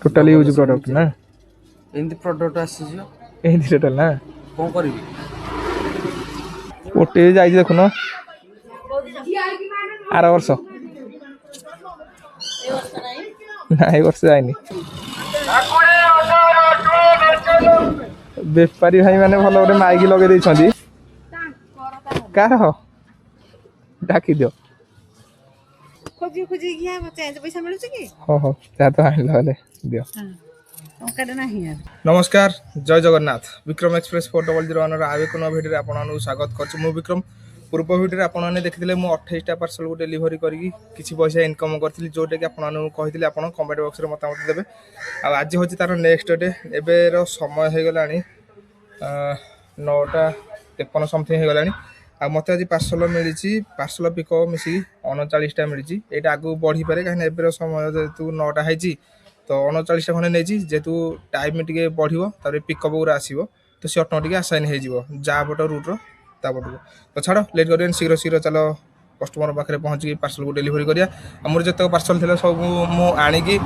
Totally use product ना एमती product आसीज एमती टोटल ना कौन करी ओटे जाई देखुन आर वर्ष ना ए वर्ष जाइनी बेपारी भाई माने भल गोटे माइक लगे देइछंती कार हो डाकी दियो खोजी खोजी घिया चेंज पैसा मिलु कि हो हो जा तो आइल हले दियो टंका नाही यार नमस्कार जय जगन्नाथ विक्रम एक्सप्रेस 400 आवे को भिडियो आपन स्वागत करछु मु विक्रम पूर्व भिडियो आपने देखिले मु 28टा पार्सल को डेलीवरी करी किछि पैसा इनकम करथिली जोटे कि आपन कहिथिले आपन कमेंट बॉक्स रे मतामत देबे आ आज होछि तार नेक्स्ट डे एबे रो समय हे गलानी 9टा 53 समथिंग हे गलानी आ मते आज पार्सल मिलिछि पार्सल पिको मिसी 39टा मिलिछि एटा आगु बढ़ी पारे काहे एबे रो समय जेतु 9टा हैछि तो 39टा खने नेछि जेतु टाइम टिके बढ़िबो तारे पिकअप गुरा आसीबो तो से ऑटोमेटिक असाइन हे जिवो जा बट रूट रो ता बट तो छाड़ो लेट करियन शीघ्र शीघ्र चलो कस्टमर पाखरे पहुंच के पार्सल को डिलीवरी करिया हमर जते पार्सल थिला सब मु आनी की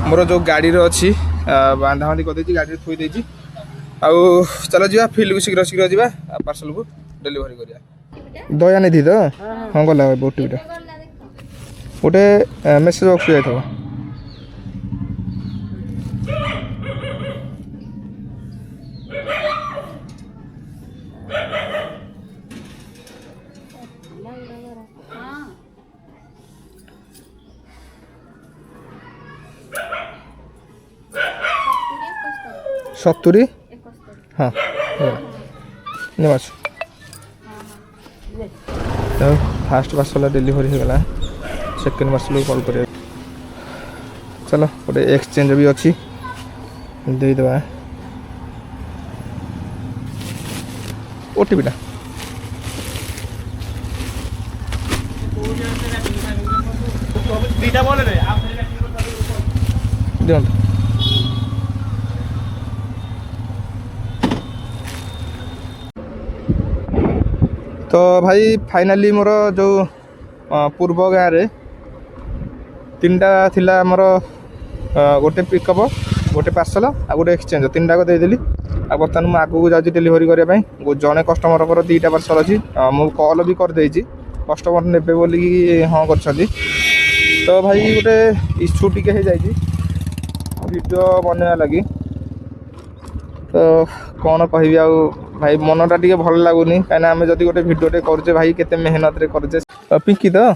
मोर जो गाड़ी रो अछि बांधा बांधी कर देछि गाड़ी रे थोई देछि आ चलो जिवा फील्ड को शीघ्र शीघ्र जिवा पार्सल को डिलीवरी करिया दया नहीं थी तो हां गला बोटीटा ओटे मेसेज बॉक्स जाय थो सत्तरी हाँ नमस्कार तो फास्ट पार्सल डिलीवरी हो गला सेकंड पार्सल को कॉल करिया चलो गोटे एक्सचेंज भी अच्छी दे दवा ओटीपी टा दीटा बोले रे आप दियंत तो भाई फाइनाली मोर जो पूर्व गाँव रे 3टा थिला मोर गोटे पिकअप गोटे पार्सल आ गोटे एक्सचेंज 3टा को देदेली आ बर्तमान मुझे आगू जाऊँगी डिलीवरी करने जड़े कस्टमर को 2टा पार्सल अच्छी मु कॉल भी कर देछि कस्टमर नेबे बोली हाँ कर तो भाई गोटे इश्यू टिके हो जाए वीडियो बनवा लगी तो कौन कहबी आ भाई मनटा टिके भल लगुनि कहीं आम जब गोटे भिडियोटे करे भाई केते मेहनत रे करे पिंकी तो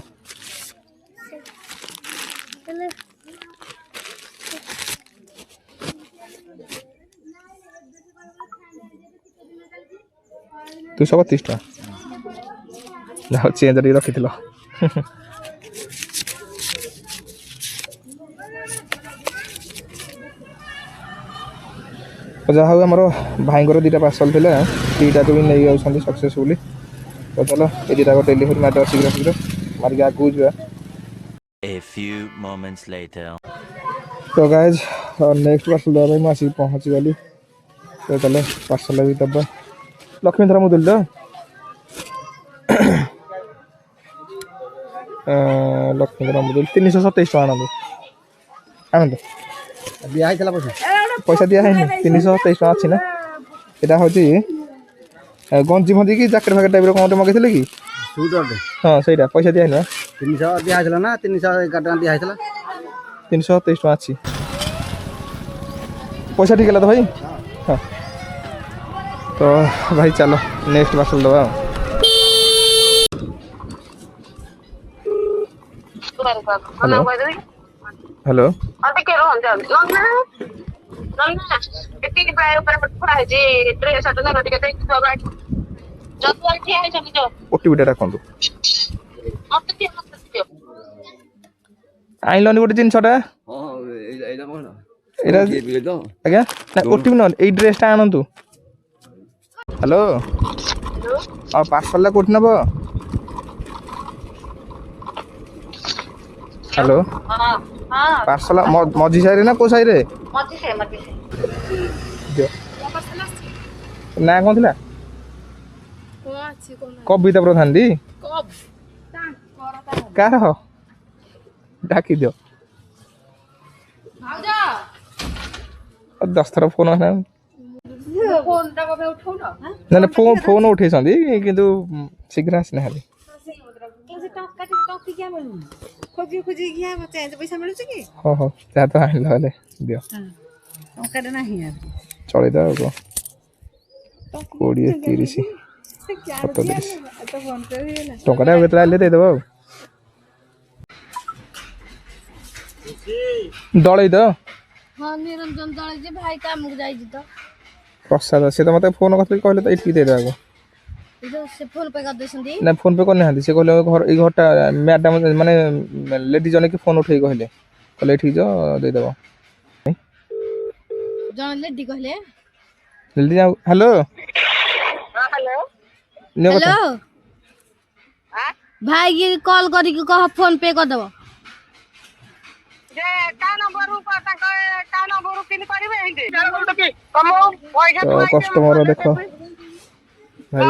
तू 132 टा जाओ चेंज रखी जहाँ हूँ आमर भाई 2टा पार्सल थे 2टा को भी नहीं जाऊँ सक्सेसफुली तो चलो ये 2टा को डिलीवरी मार शीघ्र शीघ्र मारिक आगू जा तो गाइज नेक्स्ट पार्सल दवा मुझे आसिक पहुँची गली तो चलो पार्सल भी दबा लक्ष्मीधर मुदुल तो लक्ष्मीधर मुदुल 327 टका आनंद आनंद दिया पैसा दिया है 327 टका अच्छी ना यहाँ हूँ गंजी फंजी कि जैकेट फैकेट टाइप कौन मगेले कि हाँ सही पैसा दिया है 300 दिया ना 311 टका दिया 327 टका अच्छी पैसा ठीक है तो भाई हाँ तो भाई चलो नेक्स्ट पार्सल दबा हेलो हेलो ओटीपी रखु आइलनि गोटे जिनसटा आज्ञा ओटीपी न ए ड्रेसटा आनतु हेलो और पार्सल कौट नब हेलो पार्सल मझी साइड ना को साइड ना कौन थिला कविता प्रधान दी कार हो डाकी दियो 10 ଥର ଫୋନ୍ ନା ଫୋନଟା କବେ ଉଠଉନ ନା ଫୋନ୍ ଉଠେଇଛନ୍ତି କିନ୍ତୁ ଶୀଘ୍ର ଆସିନାହାନ୍ତି। ସେ ଟଙ୍କା ଟିକେ ଟଙ୍କିକିଆ ମିଳୁନି ଖୋଜି ଖୋଜିକିଆ ଚେଞ୍ଜ ପଇସା ମିଳୁଛି କି ହଉ ଯାହା ତ ଆଣିଲ ହେଲେ ଦିଅ ଟଙ୍କାଟେ ନାହିଁ ଚଳିଦବା ଆଉ କ'ଣ 20 30 37 ଟଙ୍କାଟା ଆଉ କେତେବେଳେ ଆଇଲେ ଦେଇଦେବ ଆଉ ଦଳେଇ ତ ହଁ ନିରଞ୍ଜନ ଦଳେ ଯେ ଭାଇ କାମକୁ ଯାଇଛି ତ ପ୍ରସାଦ ସେ ତ ମୋତେ ଫୋନ୍ କରିଥିଲେ କହିଲେ ତ ଏଇଠିକି ଦେଇଦେବାକୁ ସେ ଫୋନ ପେ କରିଦେଇଛନ୍ତି ନା ଫୋନ୍ ପେ କରିନାହାନ୍ତି ସେ କହିଲେ ଏଇ ଘରଟା ମ୍ୟାଡ଼ାମ୍ ମାନେ ଲେଡି ଜଣେ କି ଫୋନ୍ ଉଠେଇକି କହିଲେ ଏଇଠିକି ଯାଅ ଦେଇଦେବ ଜଣେ ଲେଡି କହିଲେ ଲେଡି ଯାଉ ହ୍ୟାଲୋ ହ୍ୟାଲୋ ଭାଇ କି କଲ୍ କରିକି କହ ଫୋନ ପେ କରିଦବ କଷ୍ଟମର ଦେଖ ଭାଇ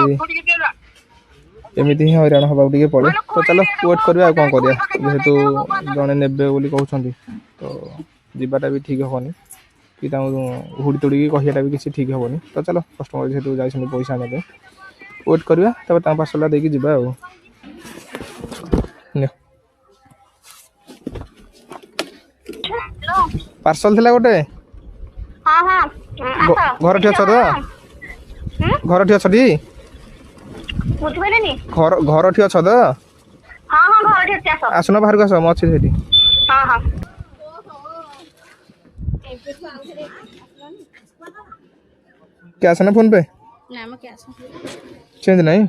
ଏମିତି ହିଁ ହଇରାଣ ହେବାକୁ ଟିକେ ପଡ଼େ ତ ଚାଲ ୱେଟ୍ କରିବା ଆଉ କ'ଣ କରିବା ଯେହେତୁ ଜଣେ ନେବେ ବୋଲି କହୁଛନ୍ତି ତ ଯିବାଟା ବି ଠିକ୍ ହେବନି କି ତାଙ୍କୁ ହୁଡ଼ି ତୁଡ଼ିକି କହିବାଟା ବି କିଛି ଠିକ୍ ହେବନି ତ ଚାଲ କଷ୍ଟମର ଯେହେତୁ ଯାଇଛନ୍ତି ପଇସା ନେବେ ୱେଟ୍ କରିବା ତାପରେ ତାଙ୍କ ପାର୍ସଲଟା ଦେଇକି ଯିବା ଆଉ ପାର୍ସଲ ଥିଲା ଗୋଟେ ଘରଠି ଅଛ ତ ଘରଠି ଅଛଟି ଘରଠି ଅଛ ତ ଆସୁନ ବାହାରକୁ ଆସ ମୁଁ ଅଛି ସେଠି କ୍ୟାସ୍ ନା ଫୋନ୍ ପେ ଚେଞ୍ଜ ନାହିଁ ଚେଞ୍ଜ ନାହିଁ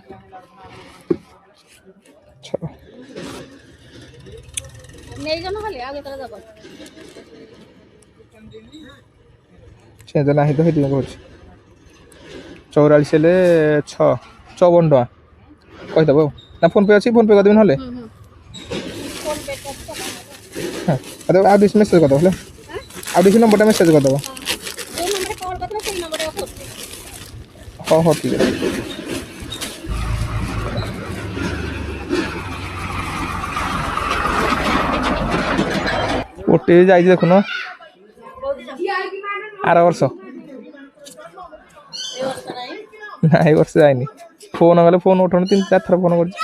ତ ସେଇଥିପାଇଁ କହୁଛି 44 ହେଲେ 54 ଟଙ୍କା କହିଦେବ ଆଉ ନା ଫୋନ୍ ପେ ଅଛି ଫୋନ୍ ପେ କରିଦେବି ନହେଲେ ଆଉ ଡିସ୍ ମେସେଜ୍ କରିଦେବ ହେଲେ ଆଉ ଡିସ୍ ନମ୍ବରଟା ମେସେଜ୍ କରିଦେବ ହଉ ଠିକ୍ ଅଛି ଗୋଟେ ଯାଇଛି ଦେଖୁନ ଆର ବର୍ଷ ନା ଏ ବର୍ଷ ଯାଇନି ଫୋନ୍ କଲେ ଫୋନ୍ ଉଠାଉନି 3-4 ଥର ଫୋନ୍ କରୁଛି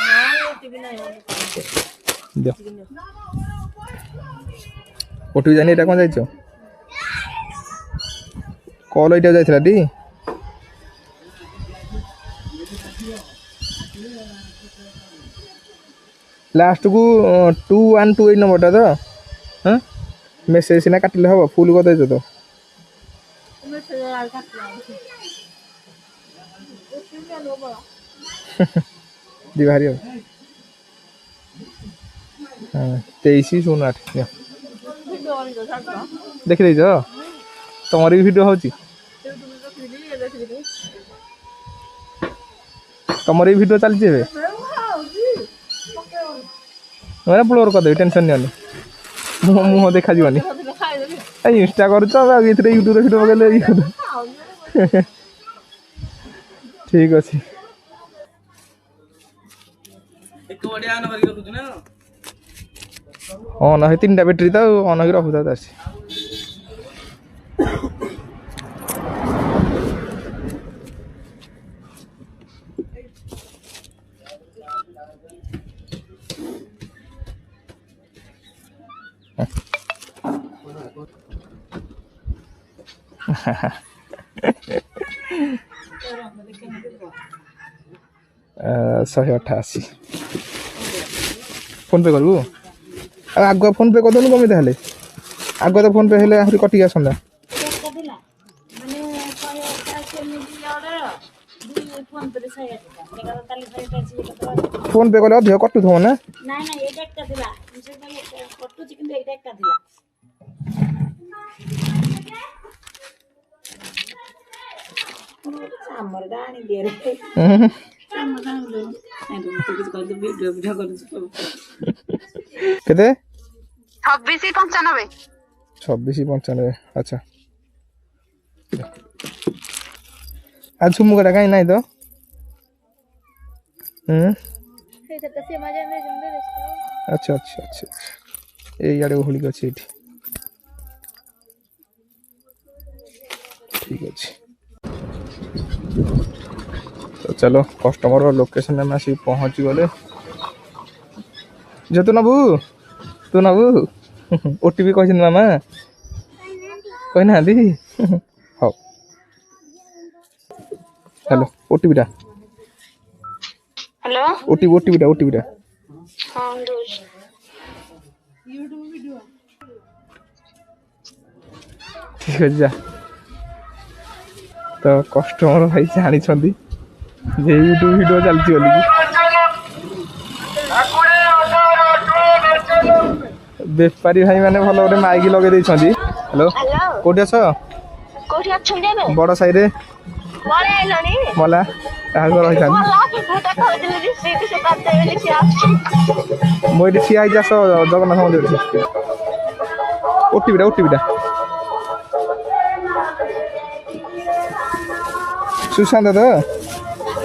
ଦିଅ ଓଟିଭି ଯାଇନି ଏଇଟା କ'ଣ ଯାଇଛ କଲ୍ ଏଇଟା ଯାଇଥିଲା ଟି ଲାଷ୍ଟକୁ 2128 ନମ୍ବରଟା ତ ହଁ ମେସେଜ ସିନା କାଟିଲେ ହେବ ଫୁଲ୍ କରିଦେଇଛ ତ ଯିବା ହାରି ଆଉ 2308 ଦେଖିଦେଇଛ ତମର ବି ଭିଡ଼ିଓ ହେଉଛି ତମର ବି ଭିଡ଼ିଓ ଚାଲିଛି ଏବେ ମାନେ ବ୍ଲୋର କରିଦେବି ଟେନସନ୍ ନିଅନି ମୁହଁ ଦେଖାଯିବନି ଇନଷ୍ଟା କରୁଛ ଆଉ ଏଥିରେ ୟୁଟ୍ୟୁବରେ ଭିଡ଼ିଓ ପକେଇଲେ ଠିକ୍ ଅଛି ଅନ୍ ହେଇ 3ଟା ବ୍ୟାଟେରୀ ତ ଆଉ ଅନ୍ ହେଇକି ରଖୁଥା ଆସି ଶହେ 88 ଫୋନ୍ ପେ କରିବୁ ଆଉ ଆଗୁଆ ଫୋନ୍ ପେ କରିଦେଉନୁ କେମିତି ହେଲେ ଆଗୁଆ ତ ଫୋନ୍ ପେ ହେଲେ ଆହୁରି କଟିକି ଆସନ୍ତା ଫୋନ୍ ପେ କଲେ ଅଧିକ କଟୁଥିବ ନା କେତେ 2695 ଆଚ୍ଛା ଆଉ ଝୁମୁକାଟା କାହିଁ ନାହିଁ ତ ଆଚ୍ଛା ଏଇଆଡ଼େ ଓହଳିକି ଅଛି ଏଇଠି ठीक अच्छे तो चलो कस्टमर लोकेशन में आसिक पहुँची गले जे तू नबू ओटीपी कही मामा कही ना हाँ हेलो ओटीपीटा हेलो ओटीपीटा हाँ दोस्त ठीक अच्छे जा तो कस्टमर भाई जानी जे यूट्यूब वीडियो चलती बोली बेपारी भाई मैंने भल गोटे माइक लगे हेलो हेलो कौटी अस कोठी अछंदे बे बड़ साई रे बोले आइलनी मला रही था बोला कि भूत कहदिले रिसीट से बात देले कि आछि मुझे ठिया है आस जगन्नाथ मंदिर ओटीपीटा सुशांत तो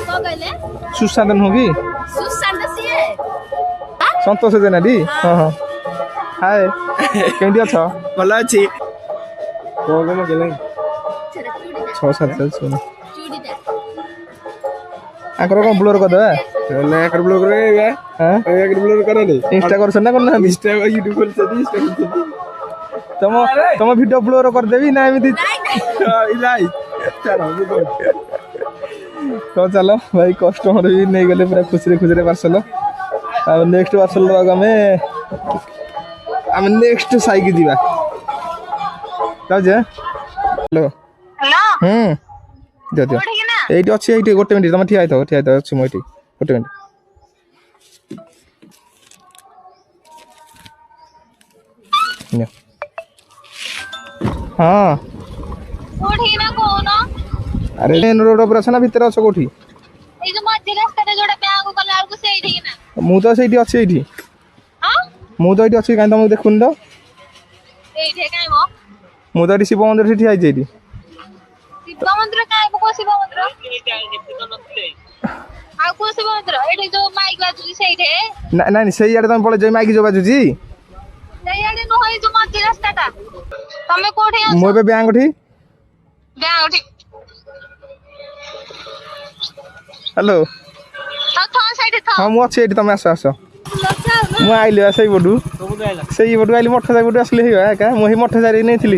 कौन कहले सुशांत नुह कि सुशांत सिए संतोष जेना दी हाँ हाँ हाय केमती अछ ଭଲ ଅଛି କଣ କଣ କେଲାଇ छः सात सुन चूड़ीटा आकर कौन ब्लोर करदे ନା ଏକର ବ୍ଲଗ ରେ हाँ ଏକର ବ୍ଲଗ କର ରେ इंस्टा कर ना ଇନଷ୍ଟା ୟୁଟ୍ୟୁବ ଖୋଲିଛନ୍ତି ଇନଷ୍ଟା ଖୋଲିଛନ୍ତି तुम तुम वीडियो ब्लोर करदेवी ना एमती ଇଲାଇ ଛାଡ଼ तो चलो भाई कस्टमर भी नहीं गले पूरा खुशी पार्सल आ नेक्स्ट पार्सल दवाक आम नेक्स्ट साइक जीवा जाऊे हेलो हेलो दियो दियो कोठी ना एटी अच्छी ये गोटे मिनट तुम ठिया अच्छी मुझे गोटे मिनट हाँ कोठी ना कोन अरे मेन रोड पर ना भितर अच्छे कौटी ए जो मध्य रास्ता रे जोड़ा ब्याग को कला को सेठी ना मु तो से अच्छी ये हां मु तो ये अच्छी कहीं तुमको देखुन तो एठे काई मो मु तो शिव मंदिर से ठिया शिव मंदिर काई को शिव मंदिर आ को शिव मंदिर एठे जो माइक बाजू सेठे ना ना से तुम पड़े जो माइक जो बाजुची ସେଇଆଡେ ନୁହଁ ଏଇ ଯୋଉ ମଝି ରାସ୍ତାଟା ତମେ କୋଉଠି ଅଛ मु ए बैंक ठी ବ୍ୟାଙ୍ଗ ଠିକ हेलो ଥ ସାଇଡ ଥ हाँ मु अच्छी ये तुम आस आस मु आइली से पटू से पटू आइली मठ साई पटू आसली क्या मुझे मठ सारी नहीं थी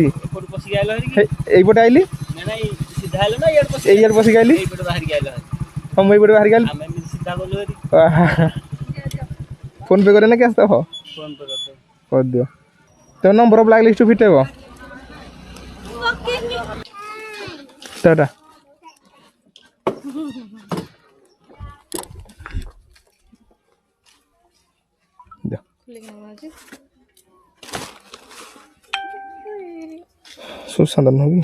यहीपटे आइली एयर पशिक आइली हाँ मुझे बाहर गल फोन पे करे ना क्या हो कर दियो तो नंबर ब्लैक लिस्ट फिट है टाटा सुशांत होगी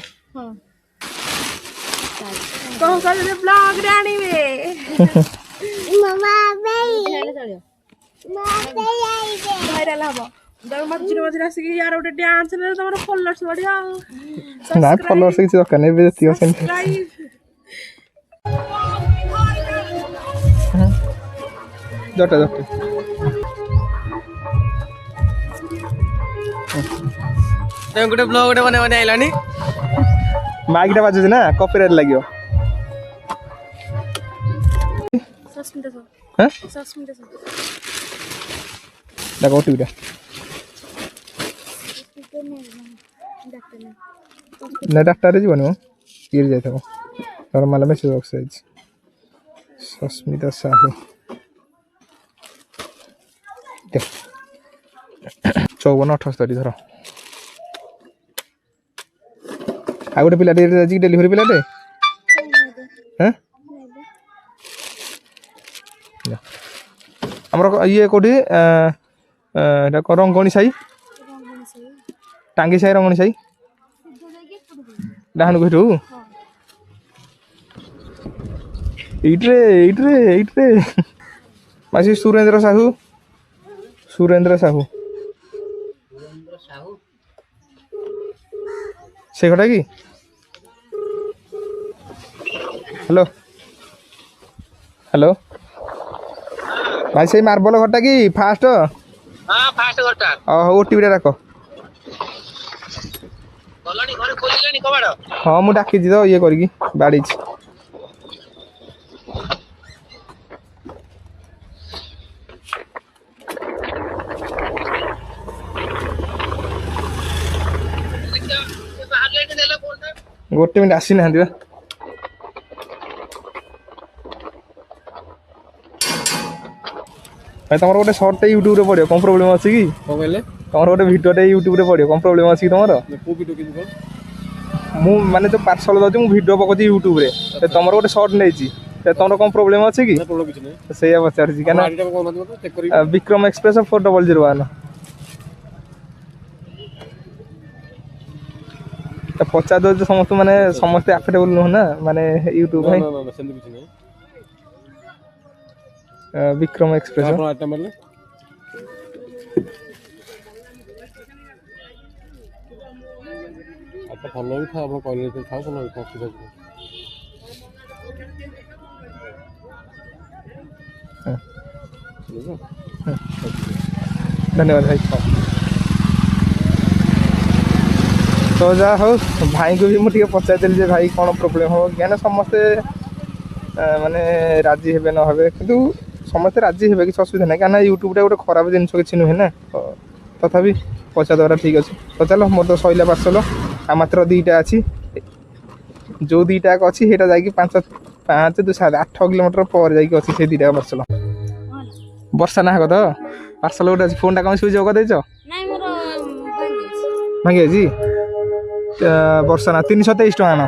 कौन कर रे ब्लॉग रे आनीबे भाइराल हबो दर मझिरे आसिक यार गोटे डांस रे तमर फॉलोअर्स बढ़िया ना फॉलोअर्स किसी दरकार नहीं बेजती हो सेंटर जटा ତମେ ଗୋଟେ ବ୍ଲଗ ଗୋଟେ ବନେଇ ଆଇଲାନି माइकटा बाजुଛି ना कॉपीराइट लागियो हैं देखो ओटीपीटा ना डाटा रे जीवन मो ये जाय थको नॉर्मल मेसेज बॉक्स है सस्मिता साहू 5478 धर आ गोटे पिलाटे डेलीवरी पिलाटे हैं आमर ये कौटी रंगणी साई टांगी साई रंगणी साई डाहन को इट्रे मासी सुरेंद्र साहू से घटा कि हेलो हेलो भाई से मार्बल घटा कि फास्ट हाँ फास्ट घटा ओटीपी रख हाँ मुझे डाकी तो ये करगी बाड़ी गोटे मिनट आसी ना भाई तुम गोटे सर्ट यूट्यूब पड़ो कौन प्रोब्लेम अच्छी कि तुम गोटे भिडियोटे यूट्यूब पड़ो कौन प्रोब्लेम अच्छी तुम मु माने जो पार्सल दौर मुझे भिडियो पकाऊँ यूट्यूब रे तुम गोटे सर्ट नहीं तुम कौन प्रोब्लेम अच्छी कि से पचार विक्रम एक्सप्रेस 4001 पचार दो समस्त माने समस्ते अफोर्डेबल नुह ना माने यूट्यूब विक्रम एक्सप्रेस फॉलो भी था आप कॉलेज में था फॉलो भी धन्यवाद भाई तो जा हो भाई को भी मुझे पचारि भाई कौन प्रोब्लेम हो क्या समस्ते माने राजी हे न हे कि समस्ते राजी हे कि असुविधा ना क्या यूट्यूब गोटे खराब जिन किसी नुहे ना तथापि पचार ठीक अच्छे तो चलो मोर तो सैला पार्सल आ मात्र 2टा अच्छी जो 2टा अच्छी सेटा जा 5 2 7 8 किलोमीटर पर जा अच्छी से 2टा पार्सल वर्षा ना तो पार्सल गोटे अच्छी फोन टा कौन सुइच ऑफ कर भांगी जी वर्षा ना 323 टका ना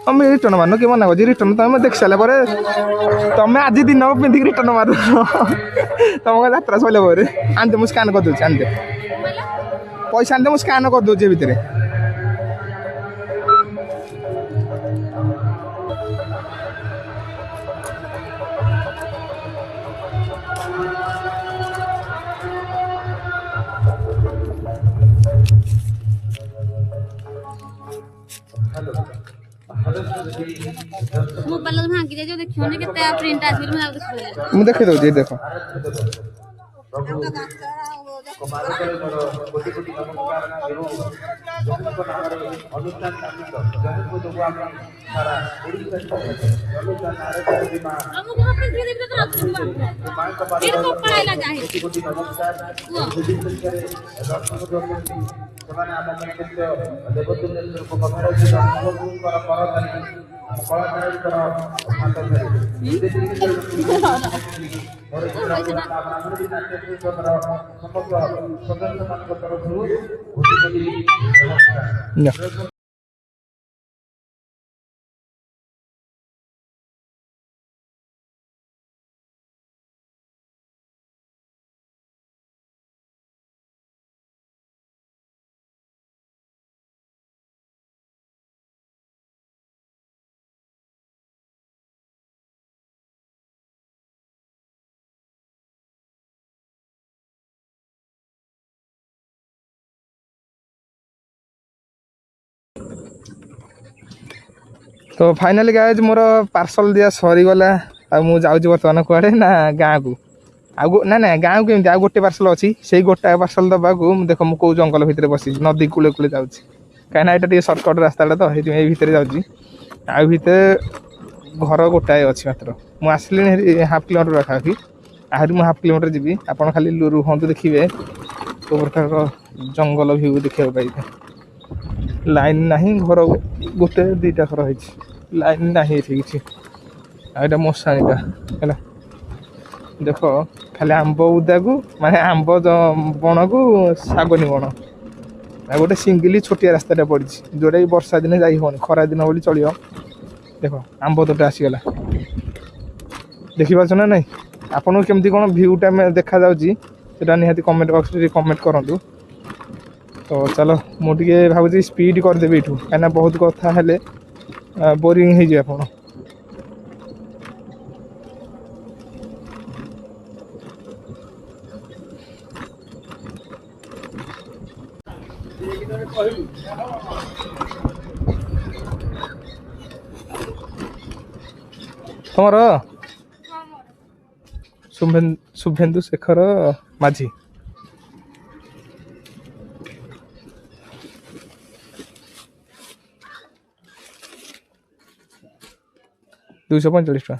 हम रिटर्न मारन कि मना कर रिटर्न तुम देख सारे तुम आज दिन पिंधिक रिटर्न मार तुम यात्रा सरला आनते मुझे स्कान कर दूसरी आनते पैसा आनते मुझे स्कान कर दूसरी भितर मोबाइल भांगी जाए जो देखियो ने केते प्रिंट आसी मैं आपको मुझे देखे दो देखो तो फाइनली गाइज मोर पार्सल दिया सरीगला मु जाऊँ बर्तमान कुआड़े ना गाँ को आगु ना ना गाँ को केमती गोटे पार्सल अच्छी से गोटा पार्सल दबाक देख मुझे कौ जंगल भितर बस नदी कूले कूले जाऊँ कहीं यहाँ सर्टकट रास्ता तो ये भितर जाऊँगी घर गोटाए अच्छी मात्र मुझे आसली हाफ किलोमीटर पाखापाखि आहरी मुझे हाफ किलोमीटर जी आप खाली रुहतु देखिए तो प्रकार जंगल भ्यू देखा पाइबे लाइन नहीं घर गोटे 2टा घर है लाइन नहीं किसी आईटा मशाणीटा है देख खाली आंब उदा को माने आंब बण को शागनी बण गोटे सिंगली छोटिया रास्ता पड़ी जोटा कि वर्षा दिन जाई होनी खरा दिन बोली चलो देख आंब तोटा आसीगला देखिपार ना नहीं आपन केमती कौन भ्यूटा देखा जाऊँगा निहाती कमेंट बॉक्स में कमेंट करूँ तो चलो मुझे भावी स्पीड करदेवी यू कहीं बहुत कथा हेले बोरिंग हो जाए आप तुमर शुभेन्दु शेखर माझी 245 ଟଙ୍କା।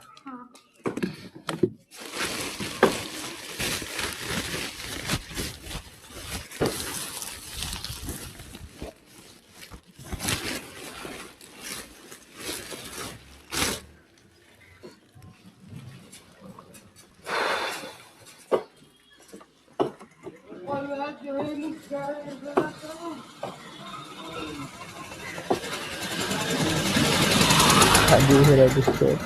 Happy variety store.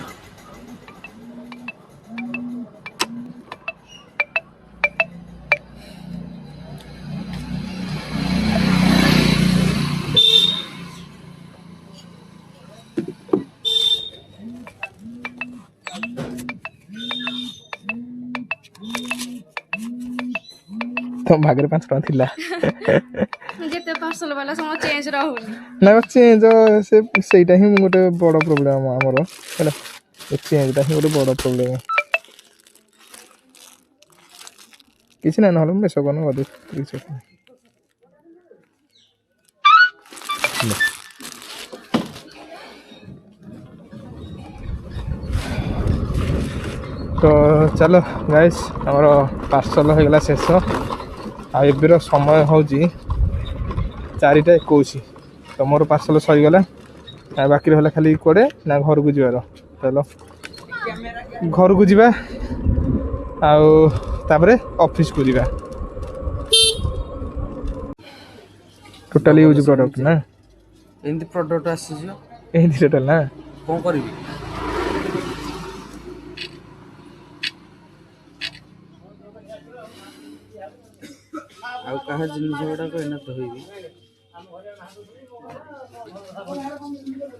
तो भागरे 5 टଙ୍କା थिला ଯେତେ ପାର୍ସଲ ବାଲା ସମସ୍ତ ଚେଞ୍ଜ ରହୁନି ନା ଚେଞ୍ଜ ସେଇଟା ହିଁ ଗୋଟେ ବଡ଼ ପ୍ରୋବ୍ଲେମ ଆମର ହେଲା ଚେଞ୍ଜଟା ହିଁ ଗୋଟେ ବଡ଼ ପ୍ରୋବ୍ଲେମ କିଛି ନାହିଁ ନହେଲେ ମୁଁ ବେଶ କରୁନି ବୋଧେ କିଛି तो चलो गाइस आमर पार्सल होगला शेष आ एबर समय हूँ 4:21 तो मोर पार्सल सरीगला बाकी रहा खाली कड़े ना घर को जीवार चलो घर को जीवा आउे ऑफिस को जीवा टोटाली यूज प्रोडक्ट ना ଏମିତି ପ୍ରଡକ୍ଟ ଆସିଛି यही टोटाल ना କ'ଣ କରିବି ଆଉ କାହା ଜିନିଷ ଗୁଡ଼ାକ ଏଇନା ଧୋଇବି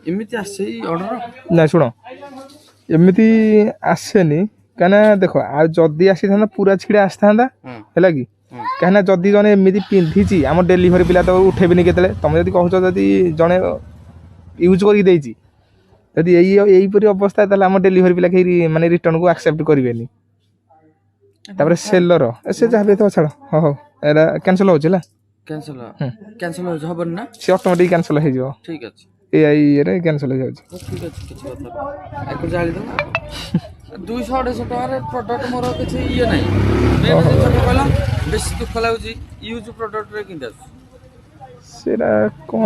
ଏମିତି ଆସେ ଅର୍ଡର ना शुण एमती आसेनी कहीं देख आ जदि आसी था पूरा छिड़ा आसी था है कि कहीं जदि जड़े एमती पिंधि आम डेलीवरी पिला तो उठेबी के तुम जब कह जड़े यूज करदी यहीपरी अवस्था आम डेलीवरी पिला कहीं माने रिटर्न को एक्सेप्ट करेंगे सेलर से जहाँ भी तो छाड़ हाँ हाँ एरा कैंसल होची ला कैंसल हो हबन ना से ऑटोमेटिक कैंसल हो जाओ ठीक अछि एआई रे कैंसल हो जाउची ठीक अछि किछ बता आको जाली दो 200-250 टका रे प्रोडक्ट मोर किछ ये नै मैं छोट कहला बेसी दुख लागुची यूज प्रोडक्ट रे किंदा सेरा कोन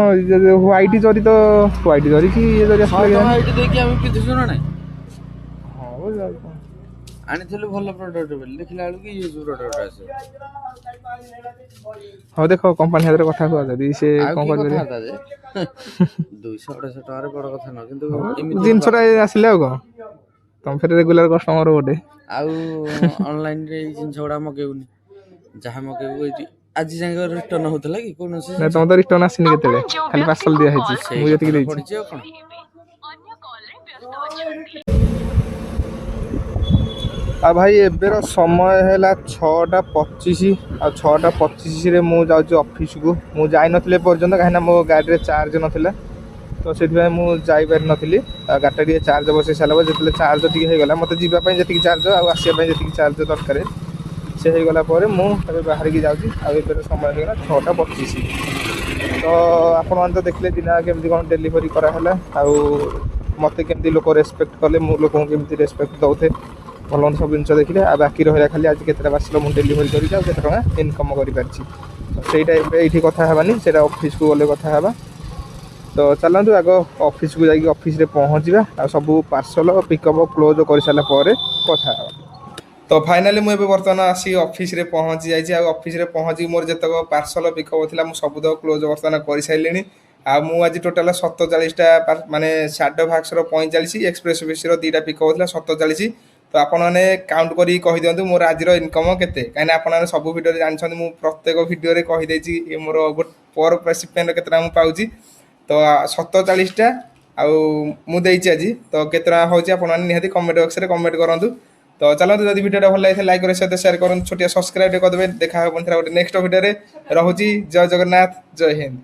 व्हाइट जरी तो व्हाइट जरी की ये जरी असले व्हाइट देखि हम पिथु ना नै हां वो जाय आनी थलु भलो प्रोडक्ट बेल देखिला कि यूज प्रोडक्ट आसे हाँ देखो कंपनी हाथ कथा हुआ जदि से कोन कर 200-250 टका रे बड़ कथा न किंतु जिनसटा आसिले आ कोन तुम फिर रेगुलर कस्टमर गोटे आउ ऑनलाइन रे जिनस गुडा मगेउनी जहा मगेउ आज जांग रिटर्न होतला कि कोन से ना तुम तो रिटर्न आसिनी केतेले खाली पार्सल दिया हेची मु जति के देछि आ भाई एबेर समय है 6:25 आ 6:25 रे मु जाउची ऑफिस को मु जाई नथले पर्यंत कहिना मो गाड़ी रे चार्ज नथिला तो सेठी मु जाई पार नथिली गाड़ी रे चार्ज बसे साला जेतले चार्ज टिके हे गला मते जीवा पय जति चार्ज आ आसिया पय जति चार्ज दरकार से हे गला परे मु तबे बाहर की जाउची आ एबेर समय हेला 6:25 तो आपण मान तो देखले दिना केमति कोन डिलीवरी करा हला आ मते केमति लोक रेस्पेक्ट कले मु लोक केमति रेस्पेक्ट दउथे भल सब जिन देखिले आ बाकी रहा खाली आज केतटा पार्सल मुझे डेलीवरी कर इनकम कर कथा हेबानी से ऑफिस को गले कथा हेबा तो चलतु आग ऑफिस को जाकि ऑफिस रे पहुँचा आ सब पार्सल पिकअप क्लोज कर सारा कथा तो फाइनाली मुझे बर्तमान आसी ऑफिस रे पहुँची जाइए ऑफिस रे पहुँची मोर जितक पार्सल पिकअप था मुझे सब क्लोज बर्तमान कर सारे आज टोटाल 47टा माने साडो भाक्सर 45 एक्सप्रेस ऑफिस दीटा पिकअप था 47 तो आपण मैंने काउंट करी कही दिंतु मोर आज इनकम केते कहीं आप सब भिडियो जानते मुझे प्रत्येक भिडियो कहीदे मोर पर शिपमेंट के पाऊँगी तो 47टा आउे आज तो केत निहाती कमेंट बॉक्स में कमेंट करूँ तो चलते जब भिडियो भल लगे लाइक कर सहित शेयर करूँ छोटिया सब्सक्राइब करदे देखा गोटे नेक्स्ट भिडियो रोची जय जगन्नाथ जय हिंद।